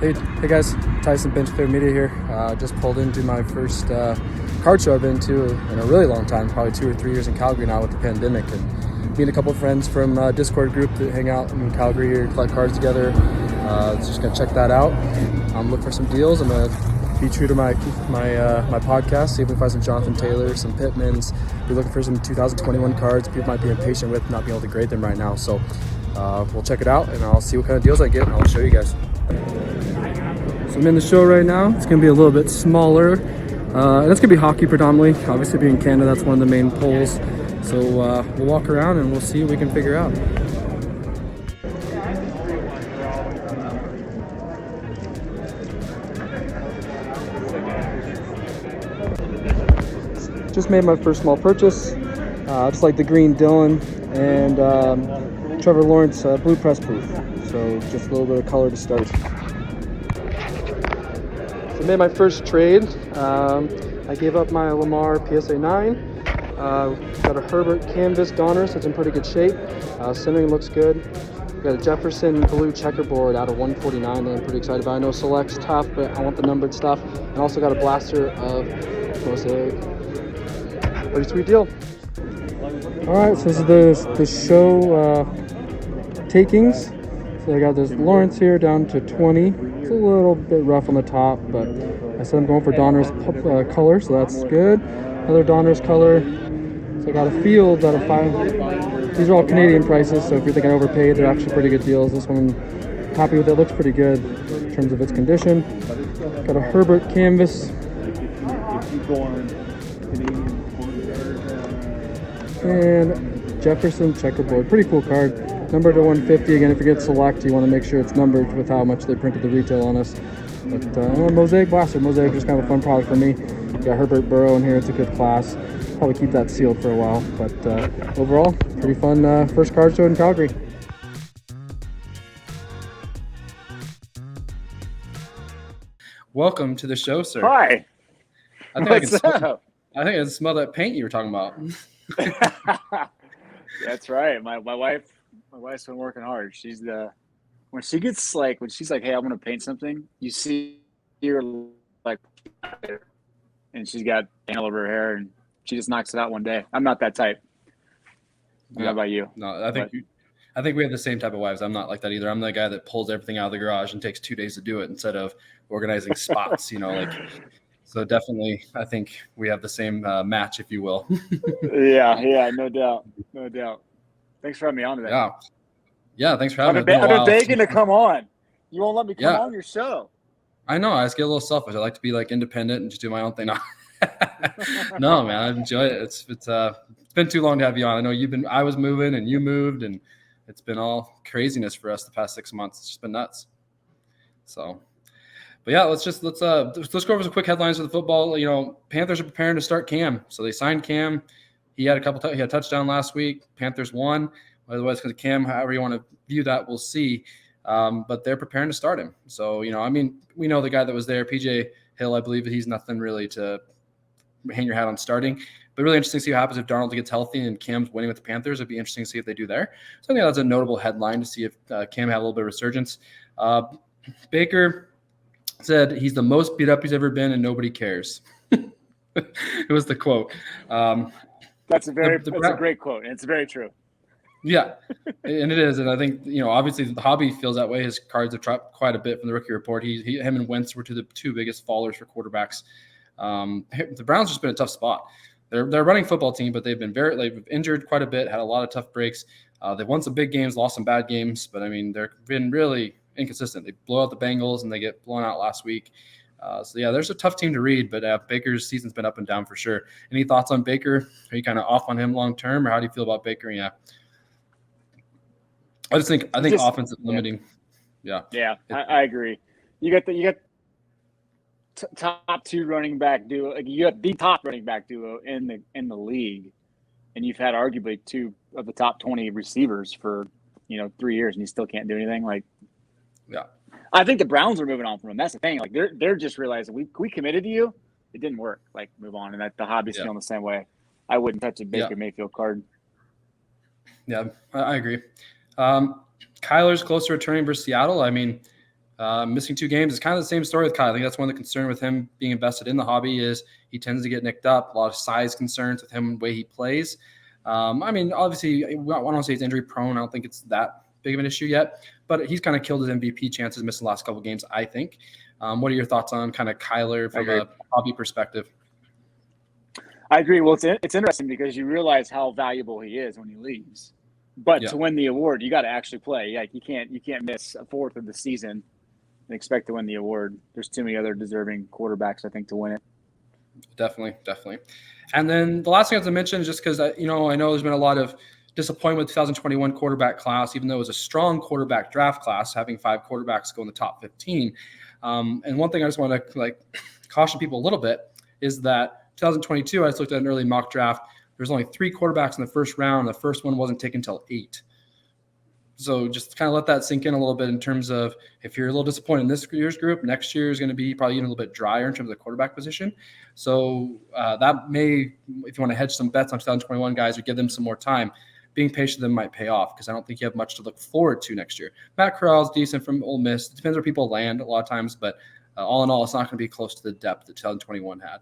Hey guys, Tyson, Bench Clear Media here. Just pulled into my first card show I've been to in a really long time, probably 2 or 3 years in Calgary now with the pandemic. And meeting a couple of friends from Discord group that hang out in Calgary here, collect cards together. Just gonna check that out. Look for some deals. I'm gonna be true to my podcast, see if we can find some Jonathan Taylor, some Pittmans. Be looking for some 2021 cards people might be impatient with not being able to grade them right now. So we'll check it out and I'll see what kind of deals I get and I'll show you guys. So I'm in the show right now. It's going to be a little bit smaller. And it's going to be hockey predominantly. Obviously being Canada, that's one of the main polls. So we'll walk around and we'll see what we can figure out. Just made my first small purchase. Just like the green Dylan and Trevor Lawrence blue press proof. So just a little bit of color to start. So made my first trade. I gave up my Lamar PSA 9. Got a Herbert canvas Donruss that's in pretty good shape. Centering looks good. Got a Jefferson blue checkerboard out of 149 that I'm pretty excited about. I know Select's tough, but I want the numbered stuff. And also got a blaster of Mosaic. Pretty sweet deal. Alright, so this is the show takings. So I got this Lawrence here down to 20. It's a little bit rough on the top, but I said I'm going for Donruss color, so that's good. Another Donruss color. So I got a Fields out of 5. These are all Canadian prices, so if you're thinking overpaid, they're actually pretty good deals. This one, I'm happy with it. Looks pretty good in terms of its condition. Got a Herbert canvas. And Jefferson checkerboard. Pretty cool card. Numbered to 150. Again, if you get select, you want to make sure it's numbered with how much they printed the retail on us. But Mosaic blaster. Mosaic is just kind of a fun product for me. Got Herbert Burrow in here. It's a good class. Probably keep that sealed for a while. But overall, pretty fun first card show in Calgary. Welcome to the show, sir. Hi. What's up? I think I can smell that paint you were talking about. That's right. My wife's been working hard. She's when she's like, hey, I want to paint something, you see her like, and she's got paint all over her hair and she just knocks it out one day. I'm not that type. How about you? No, I think we have the same type of wives. I'm not like that either. I'm the guy that pulls everything out of the garage and takes 2 days to do it instead of organizing spots, So definitely, I think we have the same match, if you will. Yeah, no doubt. Thanks for having me on today. Yeah, thanks for having me. I've been begging to come on. You won't let me come on your show. I know. I just get a little selfish. I like to be like independent and just do my own thing. No, man, I enjoy it. It's been too long to have you on. I know I was moving and you moved, and it's been all craziness for us the past 6 months. It's just been nuts. So. But yeah, let's go over some quick headlines for the football. Panthers are preparing to start Cam. So they signed Cam. He had he had a touchdown last week. Panthers won. Otherwise, because Cam, however you want to view that, we'll see. But they're preparing to start him. So, we know the guy that was there, PJ Hill. I believe that he's nothing really to hang your hat on starting. But really interesting to see what happens if Darnold gets healthy and Cam's winning with the Panthers. It'd be interesting to see if they do there. So I think that's a notable headline to see if Cam had a little bit of resurgence. Baker said he's the most beat up he's ever been and nobody cares. It was the quote. That's a great quote, and it's very true. Yeah, and it is. And I think, obviously the hobby feels that way. His cards have dropped quite a bit from the rookie report. Him and Wentz were the two biggest fallers for quarterbacks. The Browns just been a tough spot. They're a running football team, but they've been injured quite a bit, had a lot of tough breaks. They've won some big games, lost some bad games, but they've been really inconsistent. They blow out the Bengals and they get blown out last week. There's a tough team to read, but Baker's season's been up and down for sure. Any thoughts on Baker? Are you kind of off on him long term, or how do you feel about Baker? Yeah, I think offensive limiting. Yeah, I agree. You got top two running back duo. Like, you got the top running back duo in the league, and you've had arguably two of the top 20 receivers for 3 years, and you still can't do anything. Yeah, I think the Browns are moving on from him. That's the thing. Like, they're just realizing we committed to you. It didn't work. Like, move on. And that the hobby's feeling the same way. I wouldn't touch a Baker Mayfield card. Yeah, I agree. Kyler's close to returning versus Seattle. Missing 2 games is kind of the same story with Kyle. I think that's one of the concern with him being invested in the hobby is he tends to get nicked up. A lot of size concerns with him, the way he plays. I mean, obviously, I don't say he's injury prone. I don't think it's that big of an issue yet, but he's kind of killed his MVP chances, missed the last couple of games, I think. What are your thoughts on kind of Kyler from a hobby perspective? I agree. Well, it's interesting because you realize how valuable he is when he leaves. But to win the award, you got to actually play. Like you can't miss a fourth of the season and expect to win the award. There's too many other deserving quarterbacks, I think, to win it. Definitely. And then the last thing I have to mention is just because I know there's been a lot of disappointment with 2021 quarterback class, even though it was a strong quarterback draft class, having 5 quarterbacks go in the top 15. And one thing I just want to caution people a little bit is that 2022, I just looked at an early mock draft. There's only 3 quarterbacks in the first round. The first one wasn't taken until 8. So just kind of let that sink in a little bit in terms of if you're a little disappointed in this year's group, next year is going to be probably even a little bit drier in terms of the quarterback position. So that may, if you want to hedge some bets on 2021 guys or give them some more time, being patient with them might pay off because I don't think you have much to look forward to next year. Matt Corral's decent from Ole Miss. It depends where people land a lot of times, but all in all, it's not going to be close to the depth that 2021 had.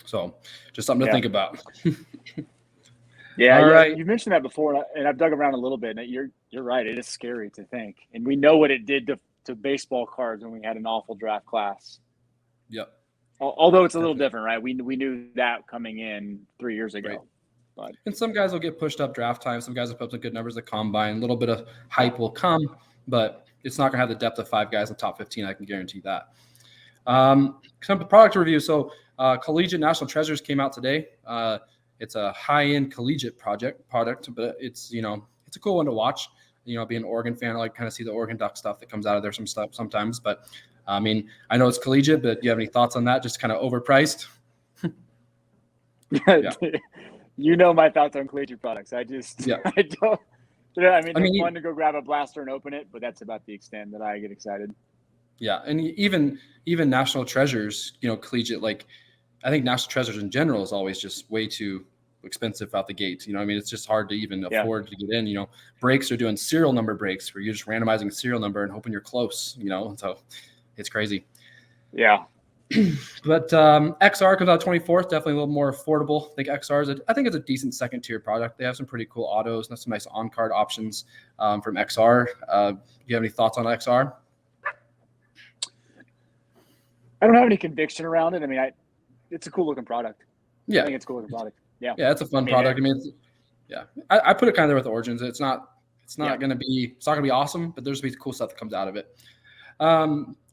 So just something to think about. All right. You mentioned that before, and I've dug around a little bit. And you're right. It is scary to think. And we know what it did to baseball cards when we had an awful draft class. Yep. Although it's a little different, right? We knew that coming in 3 years ago. Right. But and some guys will get pushed up draft time. Some guys will put up some good numbers at combine. A little bit of hype will come, but it's not going to have the depth of 5 guys in the top 15. I can guarantee that. Some product review. So Collegiate National Treasures came out today. It's a high-end collegiate product, but it's a cool one to watch. Being an Oregon fan, I like kind of see the Oregon Duck stuff that comes out of there sometimes. But I mean, I know it's collegiate, but do you have any thoughts on that? Just kind of overpriced. Yeah. My thoughts on collegiate products. I don't. It's fun to go grab a blaster and open it, but that's about the extent that I get excited. Yeah, and even National Treasures, collegiate, I think National Treasures in general is always just way too expensive out the gate. It's just hard to even afford to get in. Breaks are doing serial number breaks where you're just randomizing a serial number and hoping you're close, so it's crazy. Yeah. But XR comes out 24th, definitely a little more affordable. I think XR I think it's a decent second tier product. They have some pretty cool autos and some nice on-card options from XR. Do you have any thoughts on XR? I don't have any conviction around it. I mean, it's a cool looking product. Yeah. I think it's a cool looking product. Yeah. Yeah, it's a fun product. I put it kind of there with Origins. It's not going to be awesome, but there's going to be cool stuff that comes out of it.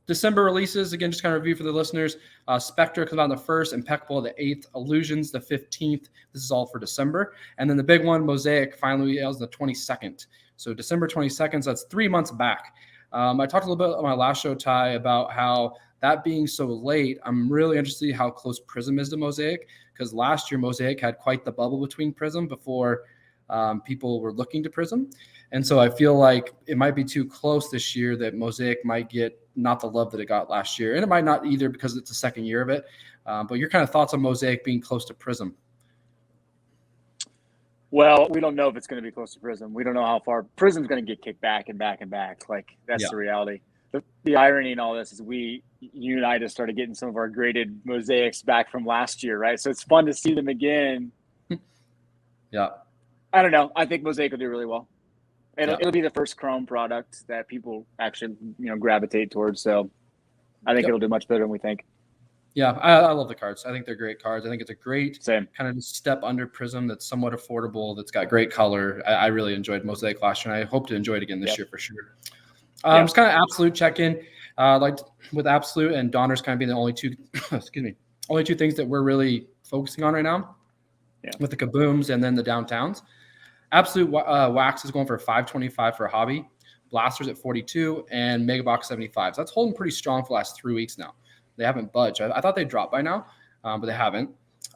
December releases, again, just kind of review for the listeners. Spectre comes out on the 1st, Impeccable the 8th, Illusions the 15th. This is all for December. And then the big one, Mosaic, finally is the 22nd. So December 22nd, so that's 3 months back. I talked a little bit on my last show, Ty, about how that being so late, I'm really interested to see how close Prism is to Mosaic, because last year Mosaic had quite the bubble between Prism before people were looking to Prism. And so I feel like it might be too close this year that Mosaic might get not the love that it got last year. And it might not either because it's the second year of it. But your kind of thoughts on Mosaic being close to Prism? Well, we don't know if it's going to be close to Prism. We don't know how far Prism's going to get kicked back and back and back. That's the reality. The irony in all this is you and I just started getting some of our graded Mosaics back from last year, right? So it's fun to see them again. Yeah. I don't know. I think Mosaic will do really well. It'll be the first Chrome product that people actually, gravitate towards. So I think it'll do much better than we think. Yeah, I love the cards. I think they're great cards. I think it's a great kind of step under Prism that's somewhat affordable, that's got great color. I really enjoyed Mosaic last year, and I hope to enjoy it again this year for sure. Just kind of Absolute check-in. With Absolute and Donner's kind of being the only two things that we're really focusing on right now with the Kabooms and then the Downtowns. Absolute Wax is going for $525 for a hobby. Blasters at $42 and Megabox $75. So that's holding pretty strong for the last 3 weeks now. They haven't budged. I thought they'd drop by now, but they haven't.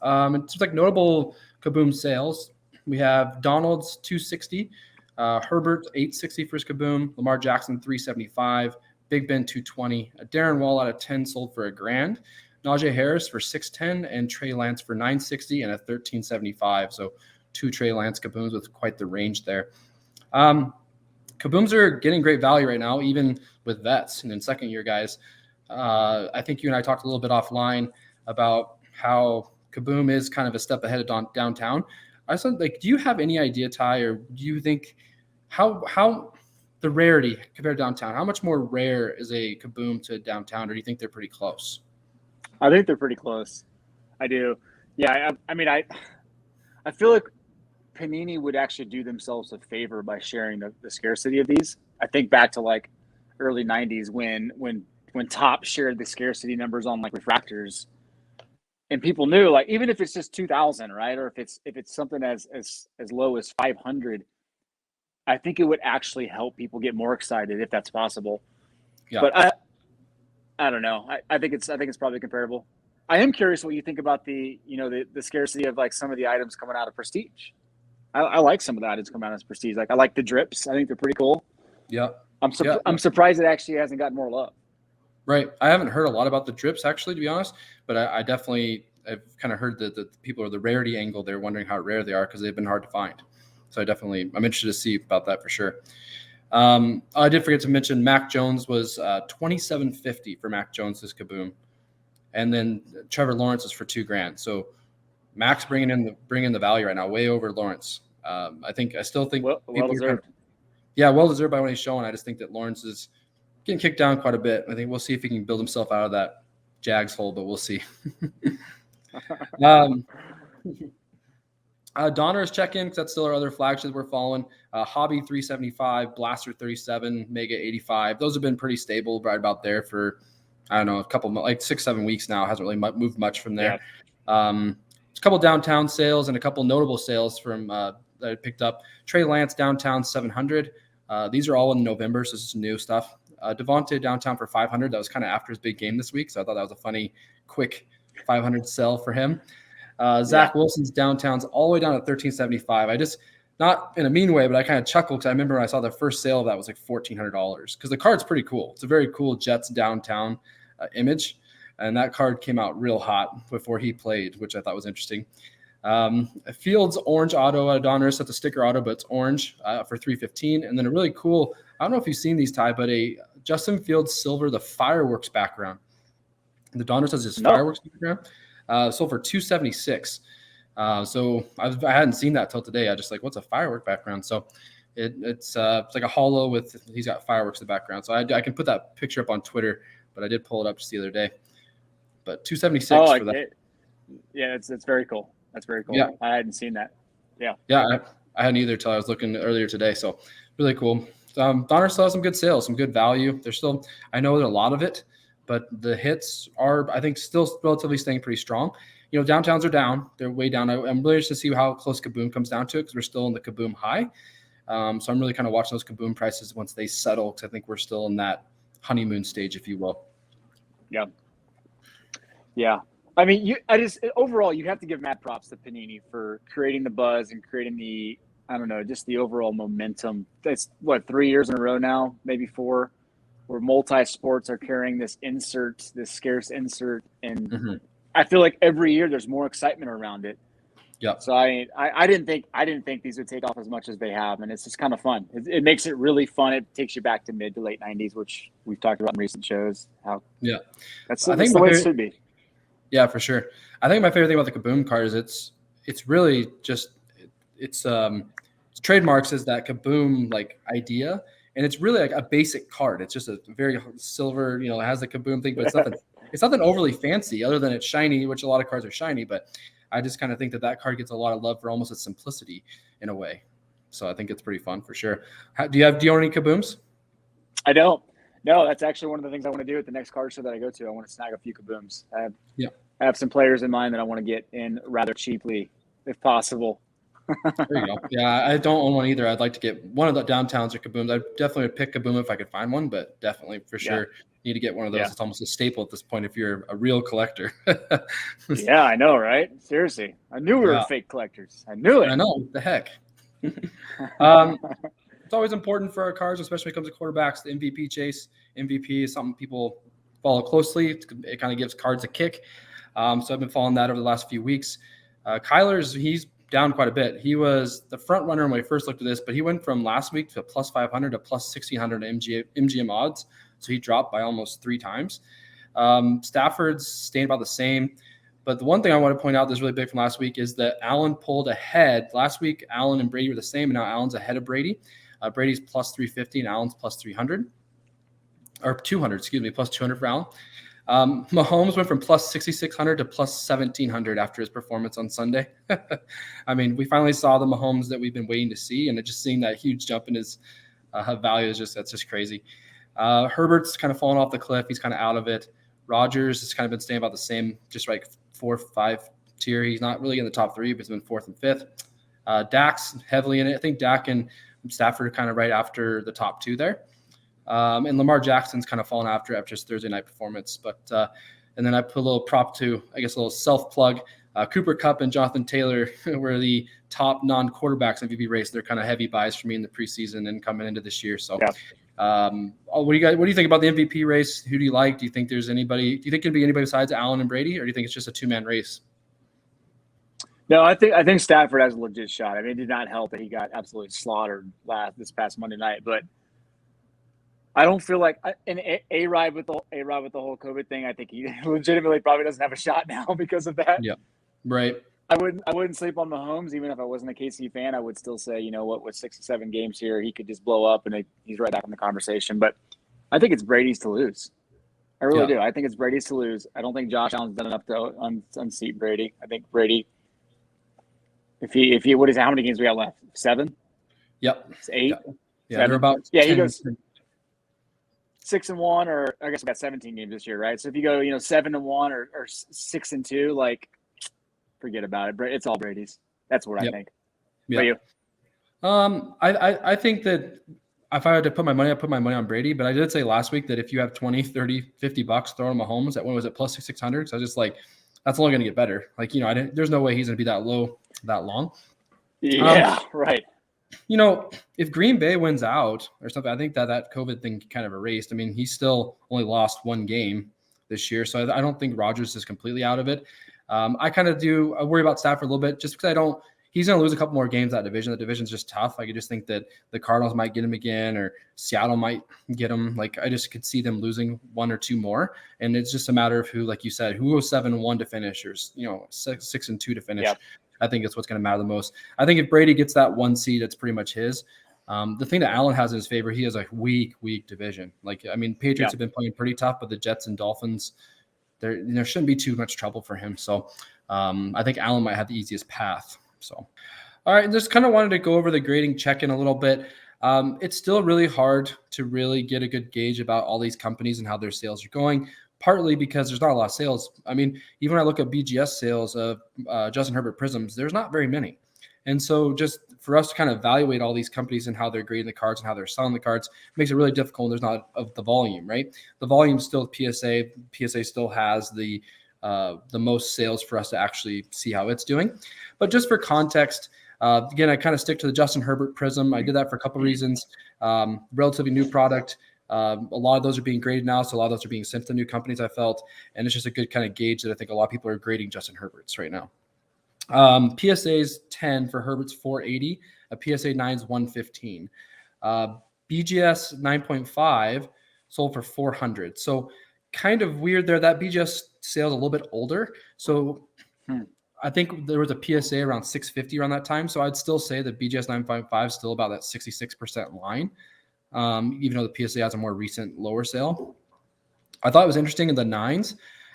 It's like notable Kaboom sales. We have Donald's $260, Herbert $860 for his Kaboom, Lamar Jackson $375, Big Ben $220, Darren Wall out of 10 sold for $1,000, Najee Harris for $610, and Trey Lance for $960 and a $1375. So 2 Trey Lance Kabooms with quite the range there. Kabooms are getting great value right now, even with vets and then second year guys. I think you and I talked a little bit offline about how Kaboom is kind of a step ahead of downtown. I said, like, do you have any idea, Ty, or do you think how the rarity compared to downtown, how much more rare is a Kaboom to downtown, or do you think they're pretty close? I think they're pretty close. I do. Yeah. I mean, I feel like Panini would actually do themselves a favor by sharing the scarcity of these. I think back to like early 90s when Top shared the scarcity numbers on like refractors, and people knew, like, even if it's just 2,000, right, or if it's something as low as 500, I think it would actually help people get more excited if that's possible. Yeah. But I don't know. I think it's probably comparable. I am curious what you think about the scarcity of like some of the items coming out of Prestige. I like some of the items coming out of Prestige. Like, I like the drips. I think they're pretty cool. Yeah. I'm surprised it actually hasn't gotten more love. Right. I haven't heard a lot about the drips, actually, to be honest, but I've kind of heard that the people are the rarity angle. They're wondering how rare they are because they've been hard to find. So I'm interested to see about that for sure. I did forget to mention Mac Jones was $2,750 for Mac Jones's Kaboom, and then Trevor Lawrence is for $2,000. So Mac's bringing in the value right now, way over Lawrence. I still think well deserved. Well deserved by what he's showing. I just think that Lawrence is getting kicked down quite a bit. I think we'll see if he can build himself out of that Jags hole, but we'll see. Donner's check-in, because that's still our other flagships we're following. Hobby 375, Blaster 37, Mega 85. Those have been pretty stable right about there for, I don't know, a couple, like 6-7 weeks now. Hasn't really moved much from there. Yeah. A couple downtown sales and a couple notable sales from that I picked up. Trey Lance downtown 700. These are all in November, so this is new stuff. Devontae downtown for 500. That was kind of after his big game this week, so I thought that was a funny, quick 500 sell for him. Zach Wilson's downtown's all the way down at 1375. I just, not in a mean way, but I kind of chuckled because I remember when I saw the first sale of that was like $1,400 because the card's pretty cool. It's a very cool Jets downtown image, and that card came out real hot before he played, which I thought was interesting. Fields orange auto at Donruss. That's a sticker auto, but it's orange for $315. And then a really cool, I don't know if you've seen these, Ty, but a Justin Fields silver, the fireworks background. The Donruss has this fireworks background. Sold for $276. So I hadn't seen that till today. I just like, what's a firework background? So it's like a hollow with, he's got fireworks in the background. So I can put that picture up on Twitter, but I did pull it up just the other day. But $276 for that. Yeah, it's very cool. That's very cool. Yeah. I hadn't seen that. Yeah. Yeah, I hadn't either till I was looking earlier today. So really cool. Donner still has some good sales, some good value. There's still, I know there's a lot of it, but the hits are, I think, still relatively staying pretty strong. You know, downtowns are down. They're way down. I'm really interested to see how close Kaboom comes down to it because we're still in the Kaboom high. So I'm really kind of watching those Kaboom prices once they settle because I think we're still in that honeymoon stage, if you will. Yeah. Yeah. I mean, overall, you have to give mad props to Panini for creating the buzz and creating the, I don't know, just the overall momentum. That's 3 years in a row now, maybe 4, where multi-sports are carrying this insert, this scarce insert. And I feel like every year there's more excitement around it. Yeah. So I didn't think these would take off as much as they have. And it's just kind of fun. It makes it really fun. It takes you back to mid to late 90s, which we've talked about in recent shows. That's the way it should be. Yeah, for sure. I think my favorite thing about the Kaboom card is it's really just its trademarks is that Kaboom like idea, and it's really like a basic card. It's just a very silver, it has the Kaboom thing, but it's nothing overly fancy other than it's shiny, which a lot of cards are shiny. But I just kind of think that card gets a lot of love for almost its simplicity in a way. So I think it's pretty fun for sure. Do you own any Kabooms? I don't. No, that's actually one of the things I want to do at the next card show that I go to. I want to snag a few Kabooms. I have some players in mind that I want to get in rather cheaply, if possible. There you go. Yeah, I don't own one either. I'd like to get one of the downtowns or Kabooms. I definitely would pick Kaboom if I could find one, but definitely for sure need to get one of those. Yeah. It's almost a staple at this point if you're a real collector. Yeah, I know, right? Seriously. I knew we were fake collectors. I knew it. I know. What the heck? It's always important for our cards, especially when it comes to quarterbacks. The MVP chase. MVP is something people follow closely. It kind of gives cards a kick. So I've been following that over the last few weeks. Kyler's, he's down quite a bit. He was the front runner when we first looked at this, but he went from last week to plus 500 to plus 1600 MGM odds. So he dropped by almost 3 times. Stafford's staying about the same. But the one thing I want to point out that's really big from last week is that Allen pulled ahead. Last week, Allen and Brady were the same, and now Allen's ahead of Brady. Brady's plus 350 and Allen's plus 300. Or 200, excuse me, plus 200 for Allen. Mahomes went from plus 6,600 to plus 1,700 after his performance on Sunday. I mean, we finally saw the Mahomes that we've been waiting to see, and just seeing that huge jump in his value that's just crazy. Herbert's kind of fallen off the cliff. He's kind of out of it. Rodgers has kind of been staying about the same, just like 4 or 5 tier. He's not really in the top 3, but he's been 4th and 5th. Dak's heavily in it. I think Dak and Stafford are kind of right after the top 2 there. And Lamar Jackson's kind of fallen after his Thursday night performance. But and then I put a little prop to, I guess, a little self-plug. Cooper Kupp and Jonathan Taylor were the top non-quarterbacks in MVP race. They're kind of heavy buys for me in the preseason and coming into this year. So what do you think about the MVP race? Who do you like? Do you think there's anybody? Do you think it'd be anybody besides Allen and Brady, or do you think it's just a 2-man race? No, I think Stafford has a legit shot. I mean, it did not help that he got absolutely slaughtered this past Monday night, but I don't feel like an A-Rod with the whole COVID thing. I think he legitimately probably doesn't have a shot now because of that. Yeah, right. I wouldn't sleep on Mahomes, even if I wasn't a KC fan. I would still say, you know what, with 6 or 7 games here, he could just blow up and he's right back in the conversation. But I think it's Brady's to lose. I really do. I think it's Brady's to lose. I don't think Josh Allen's done enough to unseat Brady. I think Brady, if he what is how many games we got left? 7? Yep. It's 8. Yeah, they're about 10. He goes 6-1, or I guess we got 17 games this year, right? So if you go, 7-1 or 6-2, like, forget about it. It's all Brady's. That's what I think. Yeah. I think that if I had to put my money, I'd put my money on Brady. But I did say last week that if you have 20, 30, $50 throwing Mahomes at, when was it, plus 600? So I was just like, that's only going to get better. Like, there's no way he's going to be that low that long. Yeah, right. If Green Bay wins out or something, I think that COVID thing kind of erased. I mean, he still only lost 1 game this year. So I don't think Rodgers is completely out of it. I kind of I worry about Stafford a little bit just because he's going to lose a couple more games that division. The division's just tough. I could just think that the Cardinals might get him again, or Seattle might get him. Like, I just could see them losing 1 or 2 more. And it's just a matter of who, like you said, who goes 7-1 to finish, or 6-2 to finish. Yep. I think it's what's going to matter the most. I think if Brady gets that 1 seed, it's pretty much his. The thing that Allen has in his favor, he has a weak division. Like, I mean, Patriots have been playing pretty tough, but the Jets and Dolphins, there shouldn't be too much trouble for him. So I think Allen might have the easiest path. So, all right, just kind of wanted to go over the grading check-in a little bit. It's still really hard to really get a good gauge about all these companies and how their sales are going, partly because there's not a lot of sales. I mean, even when I look at BGS sales of Justin Herbert Prisms, there's not very many. And so just for us to kind of evaluate all these companies and how they're grading the cards and how they're selling the cards makes it really difficult. There's not of the volume, right? The volume still PSA. PSA still has the most sales for us to actually see how it's doing. But just for context, again, I kind of stick to the Justin Herbert Prism. I did that for a couple of reasons. Relatively new product. A lot of those are being graded now, so a lot of those are being sent to new companies, I felt. And it's just a good kind of gauge that I think a lot of people are grading Justin Herbert's right now. PSA's 10 for Herbert's 480. A PSA 9's 115. BGS 9.5 sold for 400. So kind of weird there. That BGS sale's a little bit older. So I think there was a PSA around 650 around that time. So I'd still say the BGS 9.5 is still about that 66% line, even though the PSA has a more recent lower sale. I thought it was interesting in the 9s.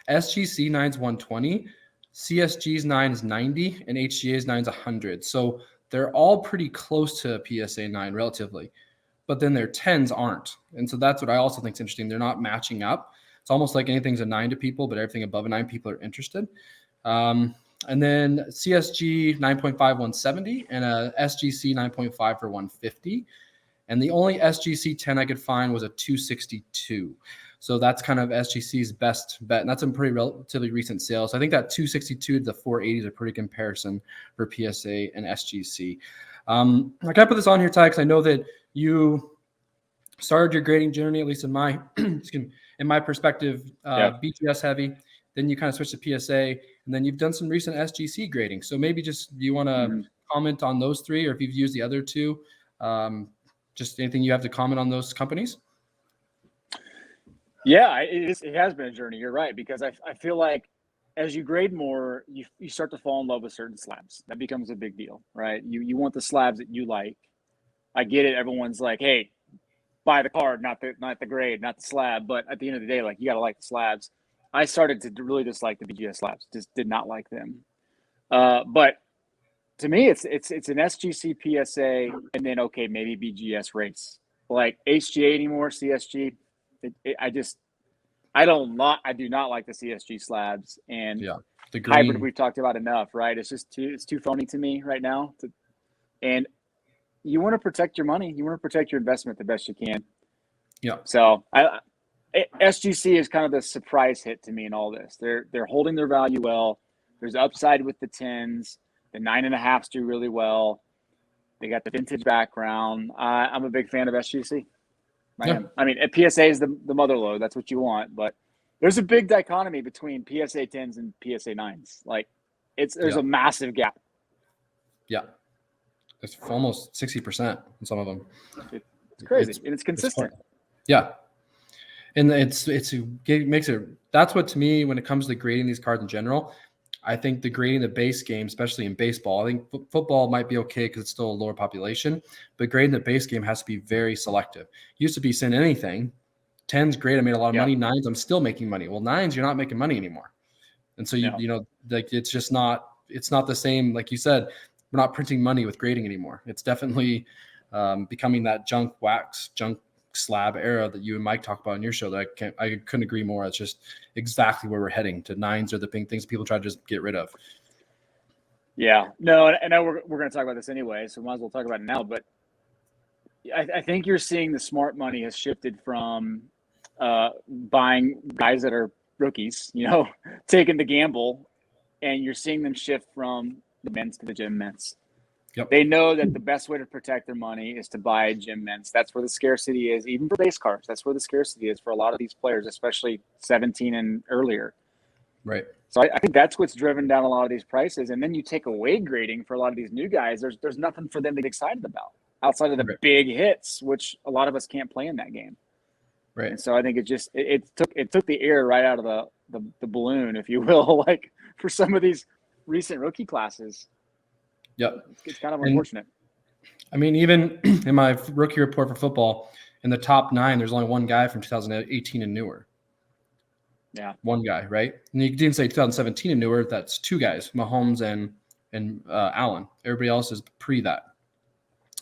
SGC 9's 120. CSG's 9 is 90, and HGA's 9 is 100. So they're all pretty close to a PSA 9 relatively, but then their 10s aren't. And so that's what I also think is interesting. They're not matching up. It's almost like anything's a 9 to people, but everything above a 9 people are interested. And then CSG 9.5, 170, and a SGC 9.5 for 150. And the only SGC 10 I could find was a 262. So that's kind of SGC's best bet. And that's a pretty relatively recent sale. So I think that 262 to the 480 is a pretty comparison for PSA and SGC. I kind of put this on here, Ty, because I know that you started your grading journey, at least in my in my perspective, BGS heavy. then you kind of switch to PSA, and then you've done some recent SGC grading. So maybe just do you want to comment on those three, or if you've used the other two, just anything you have to comment on those companies? Yeah, it has been a journey. You're right, because I feel like as you grade more, you start to fall in love with certain slabs. That becomes a big deal, right? You want the slabs that you like. I get it. Everyone's like, hey, buy the card, not the grade, not the slab. But at the end of the day, like, you got to like the slabs. I started to really dislike the BGS slabs. Just did not like them. But to me, it's an SGC PSA, and then maybe BGS race. Like HGA anymore, CSG. I do not like the CSG slabs, and the green hybrid we've talked about enough, right? It's too phony to me right now. And you want to protect your money, you want to protect your investment the best you can. Yeah. So SGC is kind of the surprise hit to me in all this. They're holding their value well. There's upside with the 10s. The 9.5s do really well. They got the vintage background. I'm a big fan of SGC. I am. I mean, PSA is the mother load. That's what you want. But there's a big dichotomy between PSA 10s and PSA 9s. Like, there's a massive gap. Yeah. It's almost 60% in some of them. It's crazy. And it's consistent. Yeah. And it makes it, that's what, to me, when it comes to grading these cards in general, I think the grading the base game, especially in baseball, I think football might be okay because it's still a lower population, but grading the base game has to be very selective. Used to be send anything. 10's great. I made a lot of money. 9's, I'm still making money. Well, 9's, you're not making money anymore. And so like, it's just not, it's not the same. Like you said, we're not printing money with grading anymore. It's definitely becoming that junk slab era that you and Mike talk about in your show that I couldn't agree more. It's just exactly where we're heading to. 9s are the big things people try to just get rid of. Yeah, no, and I know we're going to talk about this anyway, so we might as well talk about it now. But I think you're seeing the smart money has shifted from buying guys that are rookies, taking the gamble, and you're seeing them shift from the mints to the gym mints. Yep. They know that the best way to protect their money is to buy gym mints. That's where the scarcity is, even for base cards. That's where the scarcity is for a lot of these players, especially 17 and earlier. Right. So I think that's what's driven down a lot of these prices. And then you take away grading for a lot of these new guys. There's nothing for them to get excited about outside of the big hits, which a lot of us can't play in that game. Right. And so I think it took the air right out of the balloon, if you will, like for some of these recent rookie classes. Yep. It's kind of unfortunate. I mean, even in my rookie report for football, in the top 9, there's only one guy from 2018 and newer. Yeah. One guy, right? And you didn't say 2017 and newer. That's 2 guys, Mahomes and Allen. Everybody else is pre that.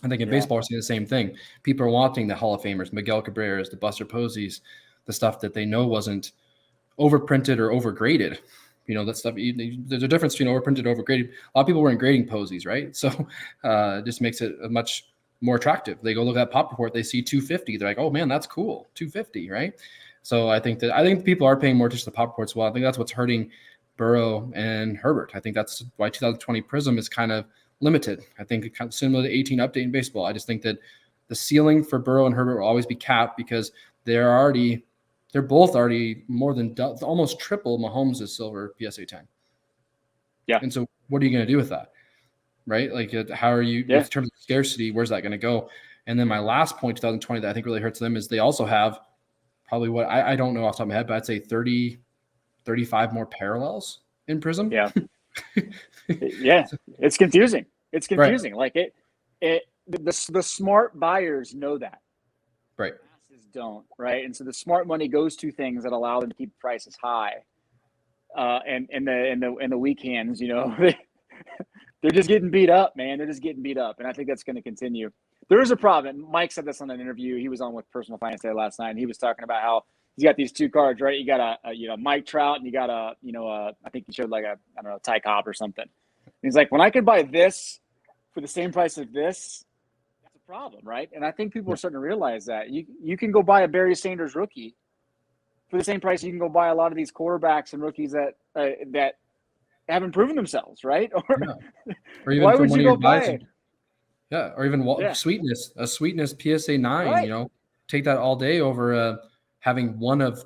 I think in baseball, we're seeing the same thing. People are wanting the Hall of Famers, Miguel Cabreras, the Buster Posies, the stuff that they know wasn't overprinted or overgraded. That stuff. There's a difference between overprinted and overgraded. A lot of people weren't grading posies, right? So it just makes it much more attractive. They go look at Pop Report, they see 250. They're like, oh man, that's cool, 250, right? So I think people are paying more attention to Pop Reports. Well, I think that's what's hurting Burrow and Herbert. I think that's why 2020 Prism is kind of limited. I think it's kind of similar to 18 update in baseball. I just think that the ceiling for Burrow and Herbert will always be capped because they're both already more than almost triple Mahomes' silver PSA 10. Yeah. And so what are you going to do with that? Right? Like, how are you, in terms of scarcity, where's that going to go? And then my last point, 2020, that I think really hurts them is they also have probably what I don't know off the top of my head, but I'd say 30, 35 more parallels in Prism. Yeah. Yeah. It's confusing. It's confusing. Right. Like the smart buyers know that. Right. Don't, right? And so the smart money goes to things that allow them to keep prices high. And the weak hands, they're just getting beat up, man. They're just getting beat up. And I think that's going to continue. There is a problem. And Mike said this on an interview. He was on with Personal Finance Day last night. And he was talking about how he's got these 2 cards, right? You got a Mike Trout and you got I think he showed like Ty Cobb or something. And he's like, when I could buy this for the same price as this, problem, right? And I think people are starting to realize that you can go buy a Barry Sanders rookie for the same price you can go buy a lot of these quarterbacks and rookies that haven't proven themselves, right? Or even why would you go buy it? Yeah, or even Sweetness PSA 9. Right. Take that all day over having one of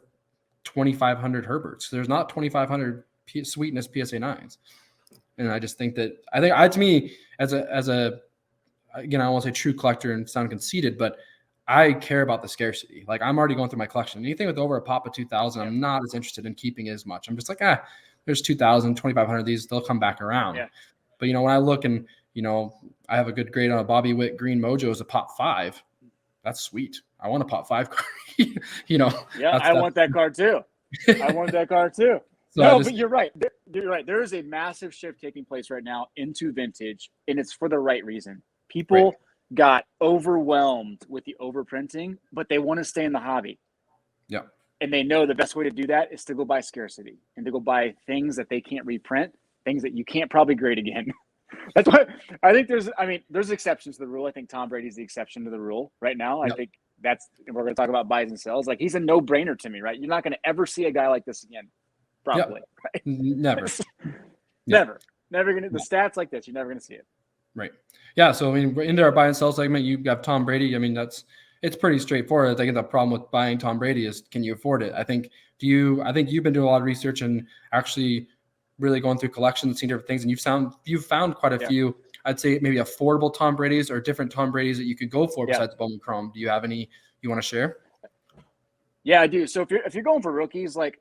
2,500 Herberts. There's not 2,500 sweetness PSA 9s. And I just think that to me, as a again, I won't say true collector and sound conceited, but I care about the scarcity. Like, I'm already going through my collection. Anything with over a pop of 2,000, I'm not as interested in keeping as much. I'm just like, there's 2,000, 2,500 of these, they'll come back around. Yeah. But, when I look and, I have a good grade on a Bobby Witt Green Mojo as a pop 5. That's sweet. I want a pop 5 card. Yeah, I want that card too. I want that card too. So but you're right. You're right. There is a massive shift taking place right now into vintage, and it's for the right reason. People got overwhelmed with the overprinting, but they want to stay in the hobby. Yeah. And they know the best way to do that is to go buy scarcity and to go buy things that they can't reprint, things that you can't probably grade again. That's what I think there's exceptions to the rule. I think Tom Brady's the exception to the rule right now. I think we're going to talk about buys and sells. Like, he's a no-brainer to me, right? You're not going to ever see a guy like this again. Probably. Right? Never. Never going to, the stats like this, you're never going to see it. Right. Yeah. So, into our buy and sell segment, you got Tom Brady. It's pretty straightforward. I think the problem with buying Tom Brady is, can you afford it? I think you've been doing a lot of research and actually really going through collections and seeing different things. And you've found quite a few, I'd say maybe affordable Tom Brady's or different Tom Brady's that you could go for besides Bowman Chrome. Do you have any you want to share? Yeah, I do. So if you're going for rookies, go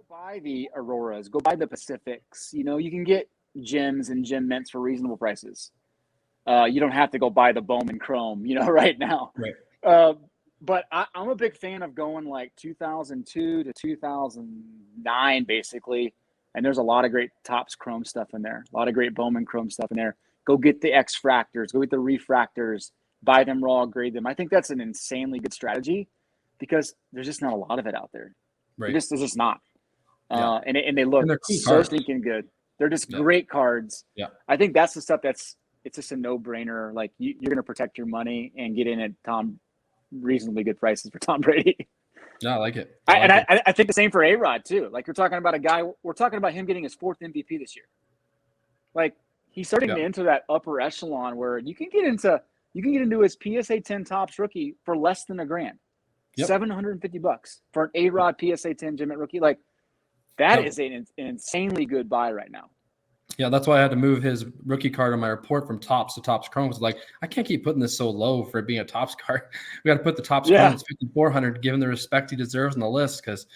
buy the Auroras, go buy the Pacifics. You can get gems and gem mints for reasonable prices. You don't have to go buy the Bowman Chrome, right now. Right. But I'm a big fan of going like 2002 to 2009, basically. And there's a lot of great Topps Chrome stuff in there, a lot of great Bowman Chrome stuff in there. Go get the X-Fractors, go get the Refractors, buy them raw, grade them. I think that's an insanely good strategy because there's just not a lot of it out there. Right. There's just not. And they look cool so cards. stinking good. They're just great cards. Yeah. I think that's the stuff it's just a no-brainer. Like, you're going to protect your money and get in at reasonably good prices for Tom Brady. No, I like it. I think the same for A-Rod too. Like, we're talking about him getting his 4th MVP this year. Like, he's starting to enter that upper echelon where you can get into his PSA 10 Topps rookie for less than $1,000. Yep. $750 for an A-Rod PSA 10 gem mint rookie. Like, that is an insanely good buy right now. Yeah, that's why I had to move his rookie card on my report from Topps to Topps Chrome. It's like, I can't keep putting this so low for it being a Topps card. We got to put the Topps Chrome at 5,400, give him the respect he deserves on the list, because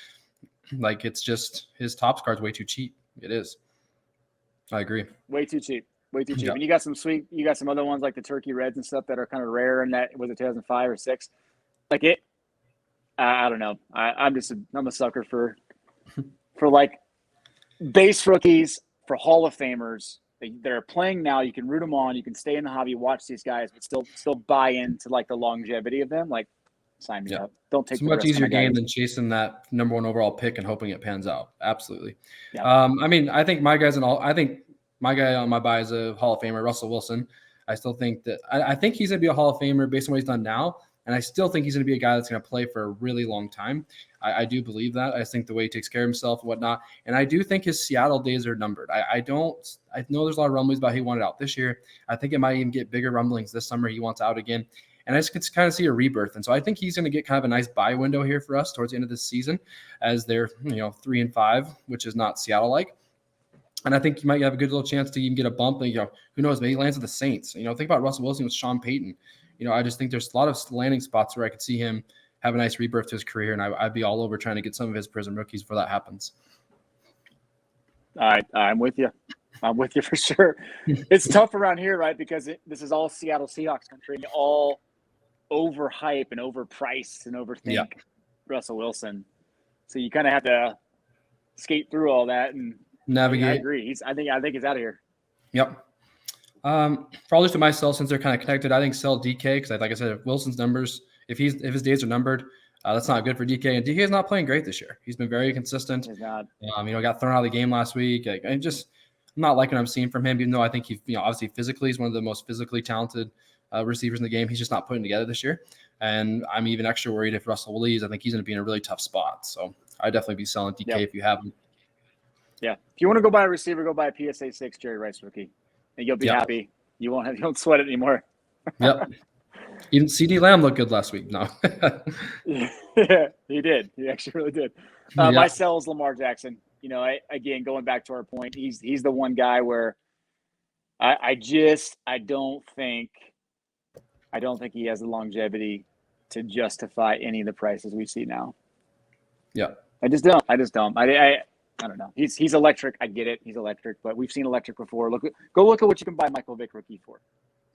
it's just his Topps card's way too cheap. It is. I agree. Way too cheap. Yep. And you got some other ones like the Turkey Reds and stuff that are kind of rare, and that was it 2005 or 6. Like, it, I don't know. I'm a sucker for like base rookies, for Hall of Famers. They're playing now. You can root them on. You can stay in the hobby, watch these guys, but still buy into like the longevity of them. Like, sign me up. Don't take. It's a much easier game than chasing that number 1 overall pick and hoping it pans out. Absolutely. Yeah. I think my guy on my buy is a Hall of Famer, Russell Wilson. I still think that I think he's going to be a Hall of Famer based on what he's done now. And I still think he's going to be a guy that's going to play for a really long time. I do believe that. I think the way he takes care of himself and whatnot. And I do think his Seattle days are numbered. I know there's a lot of rumblings about he wanted out this year. I think it might even get bigger rumblings this summer. He wants out again. And I just can kind of see a rebirth. And so I think he's going to get kind of a nice buy window here for us towards the end of this season as they're 3-5, which is not Seattle-like. And I think you might have a good little chance to even get a bump. And, who knows, maybe he lands with the Saints. Think about Russell Wilson with Sean Payton. I just think there's a lot of landing spots where I could see him have a nice rebirth to his career, and I'd be all over trying to get some of his Prism rookies before that happens. All right, I'm with you. I'm with you for sure. It's tough around here, right? Because this is all Seattle Seahawks country, all overhype and overpriced and overthink Russell Wilson. So you kind of have to skate through all that and navigate. I agree. I think he's out of here. Yep. Probably to myself, since they're kind of connected, I think sell DK because, like I said, if Wilson's numbers, if his days are numbered, that's not good for DK. And DK is not playing great this year. He's been very consistent. He's not. Got thrown out of the game last week. I'm not liking what I'm seeing from him, even though I think he, obviously physically he's one of the most physically talented receivers in the game. He's just not putting together this year. And I'm even extra worried if Russell leaves. I think he's going to be in a really tough spot. So I'd definitely be selling DK if you have him. Yeah. If you want to go buy a receiver, go buy a PSA 6 Jerry Rice rookie. And you'll be happy. You won't sweat it anymore. Yep. Even CD Lamb looked good last week. No. Yeah, he did. He actually really did. Yeah. My sell is Lamar Jackson. Again, going back to our point, he's the one guy where I don't think he has the longevity to justify any of the prices we see now. Yeah. I just don't. I don't know. He's electric. I get it. He's electric, but we've seen electric before. Go look at what you can buy Michael Vick rookie for.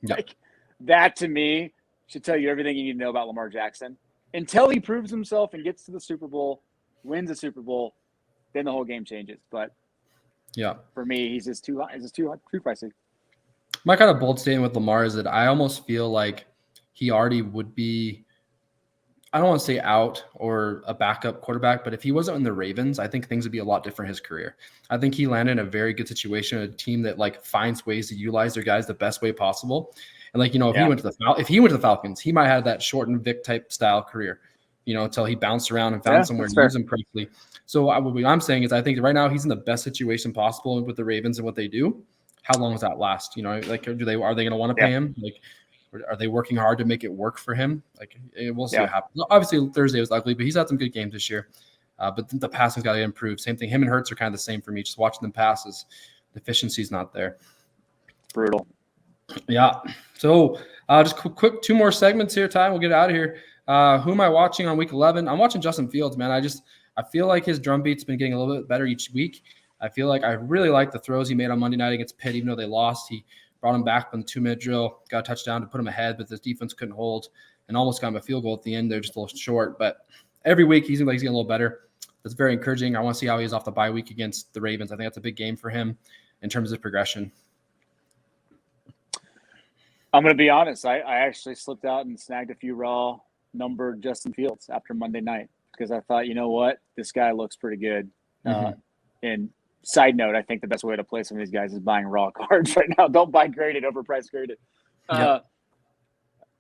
Yeah. Like, that to me should tell you everything you need to know about Lamar Jackson. Until he proves himself and gets to the Super Bowl, wins the Super Bowl, then the whole game changes. But yeah, for me, he's just too high. He's too pricey. My kind of bold statement with Lamar is that I almost feel like he already would be, I don't want to say out or a backup quarterback, but if he wasn't in the Ravens, I think things would be a lot different in his career. I think he landed in a very good situation, a team that like finds ways to utilize their guys the best way possible. And like, if he went to the Falcons, he might have that shortened Vic type style career, until he bounced around and found somewhere to use him correctly. So what I'm saying is I think right now he's in the best situation possible with the Ravens and what they do. How long does that last? Like, are they going to want to pay him? Like, are they working hard to make it work for him? Like, we'll see what happens. Obviously, Thursday was ugly, but he's had some good games this year. But the passing's got to improve. Same thing. Him and Hurts are kind of the same for me. Just watching them passes, the efficiency's not there. Brutal. Yeah. So just quick 2 more segments here, Ty. We'll get out of here. Who am I watching on week 11? I'm watching Justin Fields, man. I feel like his drum beat's been getting a little bit better each week. I feel like I really like the throws he made on Monday night against Pitt, even though they lost. He brought him back on the 2-minute drill, got a touchdown to put him ahead, but this defense couldn't hold and almost got him a field goal at the end. They're just a little short, but every week he seems like he's getting a little better. That's very encouraging. I want to see how he's off the bye week against the Ravens. I think that's a big game for him in terms of progression. I'm going to be honest. I actually slipped out and snagged a few raw numbered Justin Fields after Monday night because I thought, you know what, this guy looks pretty good. And side note, I think the best way to play some of these guys is buying raw cards right now. Don't buy graded, overpriced graded. I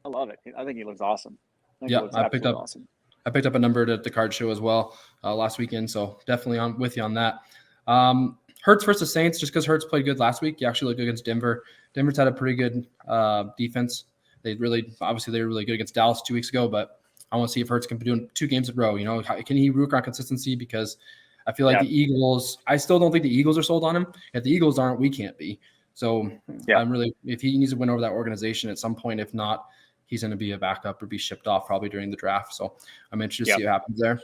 love it. I think he looks awesome. I picked up a number at the card show as well last weekend, so definitely with you on that. Hurts versus Saints, just because Hurts played good last week. He actually looked good against Denver. Denver's had a pretty good defense. They were really good against Dallas 2 weeks ago, but I want to see if Hurts can be doing 2 games in a row. Can he root on consistency? Because I feel like the Eagles, I still don't think the Eagles are sold on him. If the Eagles aren't, we can't be. So if he needs to win over that organization at some point, if not, he's going to be a backup or be shipped off probably during the draft. So I'm interested to see what happens there.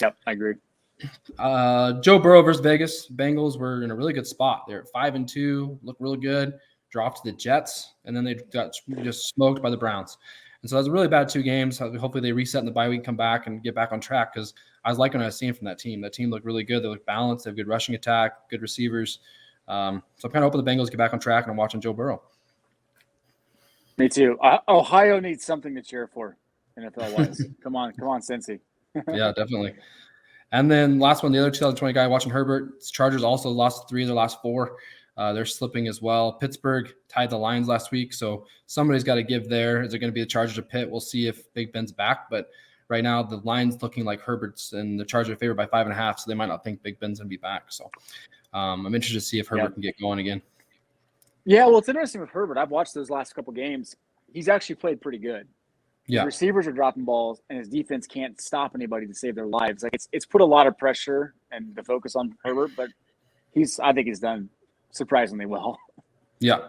Yep, I agree. Joe Burrow versus Vegas. Bengals were in a really good spot. They're at 5-2, look really good. Dropped to the Jets, and then they got just smoked by the Browns. And so that's a really bad 2 games. Hopefully they reset in the bye week, come back and get back on track because I was liking what I was seeing from that team. That team looked really good. They look balanced. They have good rushing attack, good receivers. So I'm kind of hoping the Bengals get back on track, and I'm watching Joe Burrow. Me too. Ohio needs something to cheer for, NFL-wise. Come on, Cincy. Yeah, definitely. And then last one, the other 2020 guy, watching Herbert. Chargers also lost 3 of their last 4. They're slipping as well. Pittsburgh tied the Lions last week, so somebody's got to give there. Is it going to be the Chargers or Pitt? We'll see if Big Ben's back, but right now the Lions looking like Herbert's and the Chargers are favored by 5.5, so they might not think Big Ben's going to be back. So I'm interested to see if Herbert can get going again. Yeah, well, it's interesting with Herbert. I've watched those last couple games. He's actually played pretty good. Yeah, his receivers are dropping balls, and his defense can't stop anybody to save their lives. Like it's put a lot of pressure and the focus on Herbert, but I think he's done surprisingly well. Yeah.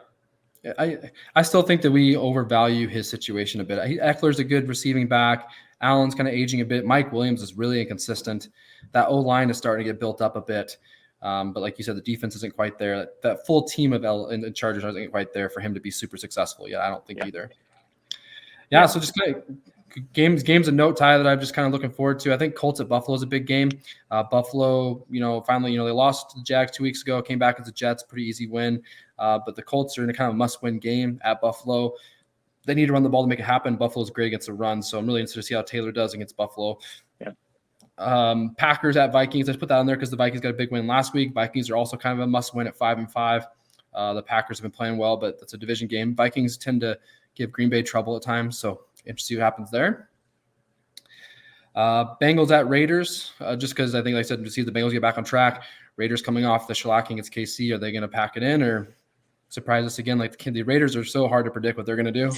I still think that we overvalue his situation a bit. Eckler's a good receiving back. Allen's kind of aging a bit. Mike Williams is really inconsistent. That O-line is starting to get built up a bit. But like you said, the defense isn't quite there. That full team of the Chargers isn't quite there for him to be super successful yet. I don't think either. Yeah, so just kind of games of note, Ty, that I'm just kind of looking forward to. I think Colts at Buffalo is a big game. Buffalo, finally, they lost to the Jags 2 weeks ago, came back as the Jets, pretty easy win. But the Colts are in a kind of must-win game at Buffalo. They need to run the ball to make it happen. Buffalo's great against the run, so I'm really interested to see how Taylor does against Buffalo. Yeah. Packers at Vikings. I just put that on there because the Vikings got a big win last week. Vikings are also kind of a must-win at 5-5. The Packers have been playing well, but that's a division game. Vikings tend to give Green Bay trouble at times, so interested to see what happens there. Bengals at Raiders, just because I think, like I said, to see the Bengals get back on track. Raiders coming off the shellacking against KC. Are they going to pack it in, or surprise us again. Like the Raiders are so hard to predict what they're going to do.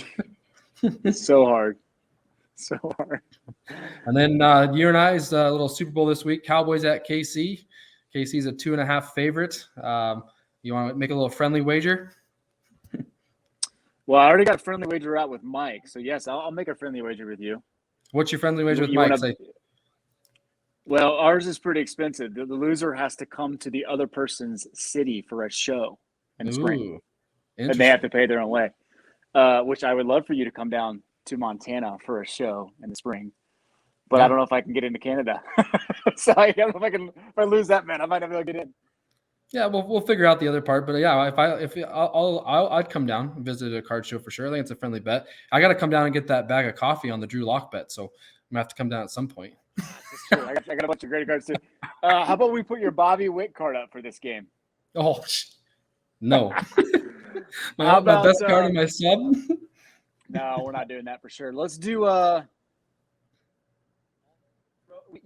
It's so hard. So hard. And then you and I's little Super Bowl this week. Cowboys at KC. KC's a 2.5 favorite. You want to make a little friendly wager? Well, I already got a friendly wager out with Mike. So, yes, I'll make a friendly wager with you. What's your friendly wager with Mike? Well, ours is pretty expensive. The loser has to come to the other person's city for a show in the spring. And they have to pay their own way, which I would love for you to come down to Montana for a show in the spring. But I don't know if I can get into Canada. So I don't know if I lose that, man, I might not be able to get in. Yeah, we'll figure out the other part. But yeah, I'd come down and visit a card show for sure. I think it's a friendly bet. I got to come down and get that bag of coffee on the Drew Lock bet. So I'm gonna have to come down at some point. That's true. I got a bunch of great cards too. How about we put your Bobby Witt card up for this game? Oh no, my best card in my sub. No, we're not doing that for sure. Let's do.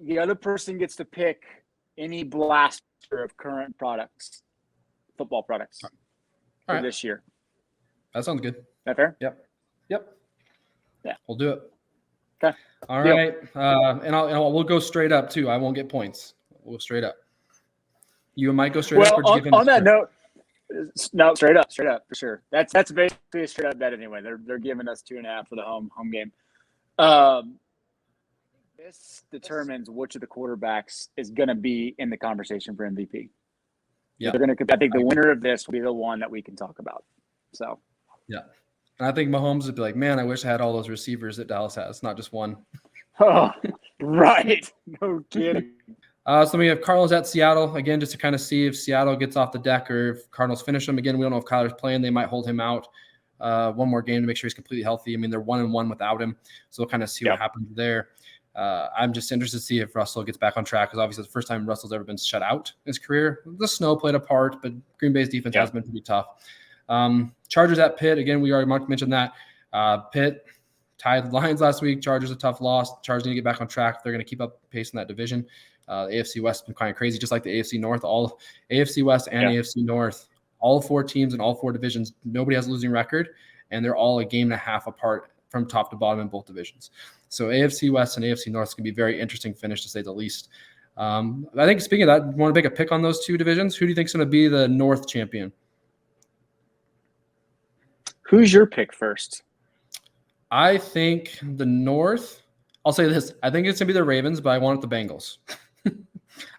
The other person gets to pick any blaster of current products, football products, for this year. That sounds good. Is that fair? Yep. Yeah. We'll do it. Okay. All right. And we'll go straight up too. I won't get points. We'll go straight up. You and Mike go straight up. Or on that note, no, straight up for sure. That's basically a straight up bet anyway. They're giving us 2.5 for the home game. This determines which of the quarterbacks is going to be in the conversation for MVP. Yeah, I think the winner of this will be the one that we can talk about. So, yeah, and I think Mahomes would be like, "Man, I wish I had all those receivers that Dallas has, not just one." Oh, right. No kidding. So we have Cardinals at Seattle again, just to kind of see if Seattle gets off the deck or if Cardinals finish them again. We don't know if Kyler's playing; they might hold him out one more game to make sure he's completely healthy. I mean, they're 1-1 without him, so we'll kind of see what happens there. I'm just interested to see if Russell gets back on track because obviously it's the first time Russell's ever been shut out in his career. The snow played a part, but Green Bay's defense has been pretty tough. Chargers at Pitt. Again, we already mentioned that. Pitt tied the Lions last week. Chargers a tough loss. Chargers need to get back on track. They're going to keep up pace in that division. The AFC West has been kind of crazy, just like the AFC North. All AFC West and AFC North, all 4 teams in all 4 divisions, nobody has a losing record, and they're all a game and a half apart from top to bottom in both divisions. So AFC West and AFC North is going to be a very interesting finish, to say the least. I think speaking of that, want to make a pick on those 2 divisions? Who do you think is going to be the North champion? Who's your pick first? I think the North, I'll say this. I think it's going to be the Ravens, but I want it the Bengals.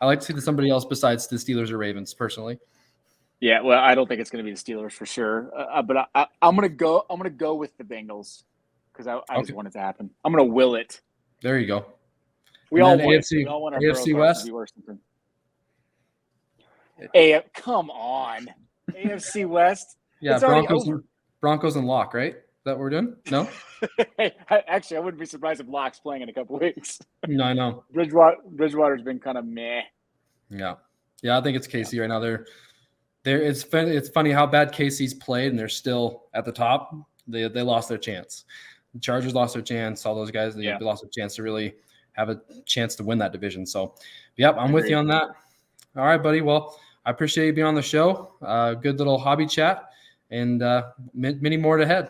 I like to see somebody else besides the Steelers or Ravens, personally. Yeah, well, I don't think it's going to be the Steelers for sure. But I'm going to go with the Bengals. Because I just want it to happen. I'm going to will it. There you go. We all want our AFC West. To be worse than come on. AFC West. Yeah, Broncos and Locke, right? Is that what we're doing? No? Actually, I wouldn't be surprised if Locke's playing in a couple weeks. No, I know. Bridgewater's been kind of meh. Yeah. Yeah, I think it's KC right now. It's funny how bad KC's played, and they're still at the top. They lost their chance. The Chargers lost their chance. All those guys, they lost their chance to really have a chance to win that division. So, I'm with you on that. All right, buddy. Well, I appreciate you being on the show. Good little hobby chat, and many more ahead.